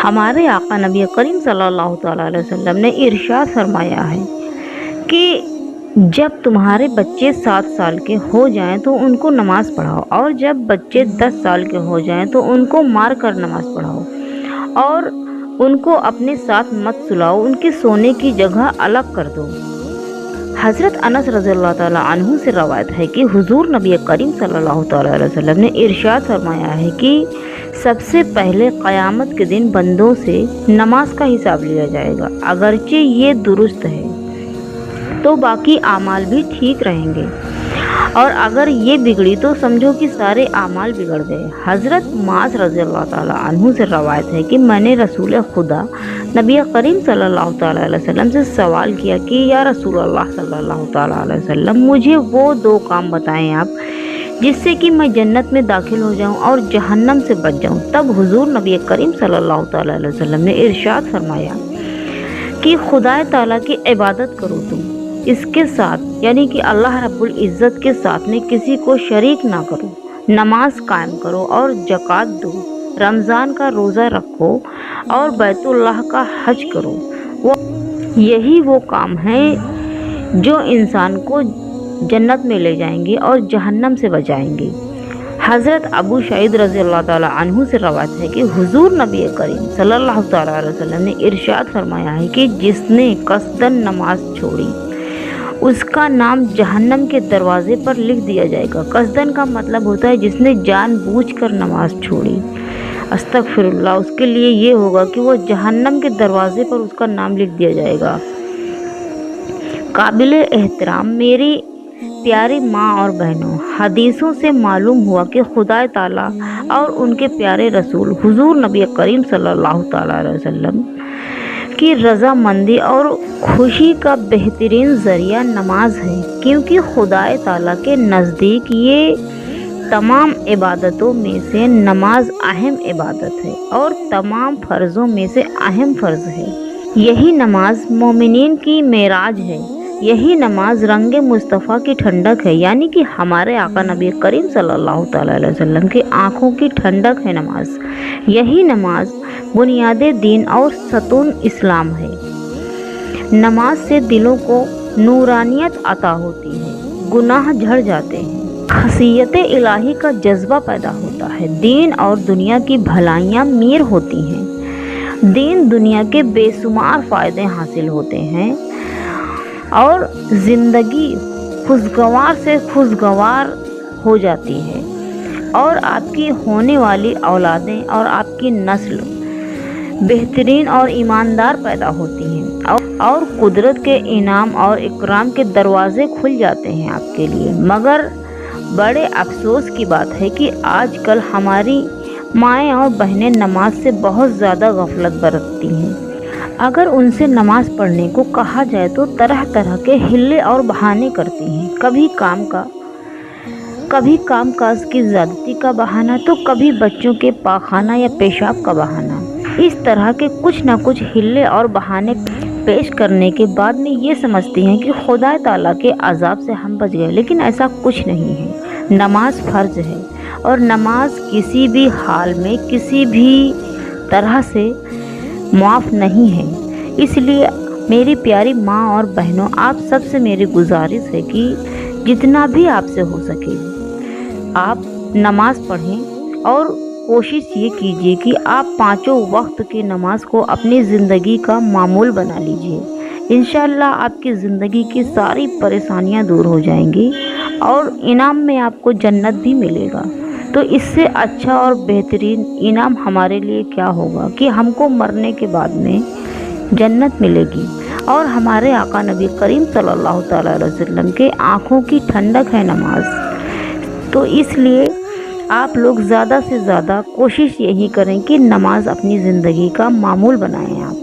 ہمارے آقا نبی کریم صلی اللہ تعالیٰ علیہ وسلم نے ارشاد فرمایا ہے کہ جب تمہارے بچے 7 سال کے ہو جائیں تو ان کو نماز پڑھاؤ، اور جب بچے 10 سال کے ہو جائیں تو ان کو مار کر نماز پڑھاؤ، اور ان کو اپنے ساتھ مت سلاؤ، ان کے سونے کی جگہ الگ کر دو۔ حضرت انس رضی اللہ تعالیٰ عنہ سے روایت ہے کہ حضور نبی کریم صلی اللہ تعالیٰ علیہ وسلم نے ارشاد فرمایا ہے کہ سب سے پہلے قیامت کے دن بندوں سے نماز کا حساب لیا جائے گا، اگرچہ یہ درست ہے تو باقی اعمال بھی ٹھیک رہیں گے، اور اگر یہ بگڑی تو سمجھو کہ سارے اعمال بگڑ گئے۔ حضرت معاذ رضی اللہ تعالیٰ عنہ سے روایت ہے کہ میں نے رسول خدا نبی کریم صلی اللہ تعالیٰ علیہ وسلم سے سوال کیا کہ یا رسول اللہ صلی اللہ تعالیٰ علیہ وسلم، مجھے وہ 2 کام بتائیں آپ جس سے کہ میں جنت میں داخل ہو جاؤں اور جہنم سے بچ جاؤں۔ تب حضور نبی کریم صلی اللہ تعالیٰ علیہ وسلم نے ارشاد فرمایا کہ خدا تعالیٰ کی عبادت کرو تم، اس کے ساتھ یعنی کہ اللہ رب العزت کے ساتھ میں کسی کو شریک نہ کرو، نماز قائم کرو اور زکوٰۃ دو، رمضان کا روزہ رکھو اور بیت اللہ کا حج کرو۔ یہی وہ کام ہیں جو انسان کو جنت میں لے جائیں گے اور جہنم سے بچائیں گے۔ حضرت ابو سعید رضی اللہ تعالیٰ عنہ سے روایت ہے کہ حضور نبی کریم صلی اللہ تعالیٰ علیہ وسلم نے ارشاد فرمایا ہے کہ جس نے قصداً نماز چھوڑی اس کا نام جہنم کے دروازے پر لکھ دیا جائے گا۔ قصداً کا مطلب ہوتا ہے جس نے جان بوجھ کر نماز چھوڑی، استغفر اللہ، اس کے لیے یہ ہوگا کہ وہ جہنم کے دروازے پر اس کا نام لکھ دیا جائے گا۔ قابل احترام میری پیاری ماں اور بہنوں، حدیثوں سے معلوم ہوا کہ خدا تعالیٰ اور ان کے پیارے رسول حضور نبی کریم صلی اللہ تعالیٰ علیہ وسلم کی رضامندی اور خوشی کا بہترین ذریعہ نماز ہے، کیونکہ خدا تعالیٰ کے نزدیک یہ تمام عبادتوں میں سے نماز اہم عبادت ہے اور تمام فرضوں میں سے اہم فرض ہے۔ یہی نماز مومنین کی معراج ہے، یہی نماز رنگ مصطفیٰ کی ٹھنڈک ہے، یعنی کہ ہمارے آقا نبی کریم صلی اللہ تعالیٰ علیہ وسلم کی آنکھوں کی ٹھنڈک ہے نماز۔ یہی نماز بنیاد دین اور ستون اسلام ہے۔ نماز سے دلوں کو نورانیت عطا ہوتی ہے، گناہ جھڑ جاتے ہیں، خشیت الہی کا جذبہ پیدا ہوتا ہے، دین اور دنیا کی بھلائیاں میر ہوتی ہیں، دین دنیا کے بے شمار فائدے حاصل ہوتے ہیں، اور زندگی خوشگوار سے خوشگوار ہو جاتی ہے، اور آپ کی ہونے والی اولادیں اور آپ کی نسل بہترین اور ایماندار پیدا ہوتی ہیں، اور قدرت کے انعام اور اکرام کے دروازے کھل جاتے ہیں آپ کے لیے۔ مگر بڑے افسوس کی بات ہے کہ آج کل ہماری مائیں اور بہنیں نماز سے بہت زیادہ غفلت برتتی ہیں۔ اگر ان سے نماز پڑھنے کو کہا جائے تو طرح طرح کے حلے اور بہانے کرتی ہیں، کبھی کام کاج کی زیادتی کا بہانہ تو کبھی بچوں کے پاخانہ یا پیشاب کا بہانہ۔ اس طرح کے کچھ نہ کچھ حلے اور بہانے پیش کرنے کے بعد میں یہ سمجھتی ہیں کہ خدا تعالیٰ کے عذاب سے ہم بچ گئے، لیکن ایسا کچھ نہیں ہے۔ نماز فرض ہے، اور نماز کسی بھی حال میں کسی بھی طرح سے معاف نہیں ہے۔ اس لیے میری پیاری ماں اور بہنوں، آپ سب سے میری گزارش ہے کہ جتنا بھی آپ سے ہو سکے آپ نماز پڑھیں، اور کوشش یہ کیجیے کہ آپ 5 وقت کی نماز کو اپنی زندگی کا معمول بنا لیجیے۔ انشاءاللہ آپ کی زندگی کی ساری پریشانیاں دور ہو جائیں گی، اور انعام میں آپ کو جنت بھی ملے گا۔ تو اس سے اچھا اور بہترین انعام ہمارے لیے کیا ہوگا کہ ہم کو مرنے کے بعد میں جنت ملے گی، اور ہمارے آقا نبی کریم صلی اللہ تعالیٰ علیہ وسلم کے آنکھوں کی ٹھنڈک ہے نماز۔ تو اس لیے آپ لوگ زیادہ سے زیادہ کوشش یہی کریں کہ نماز اپنی زندگی کا معمول بنائیں آپ۔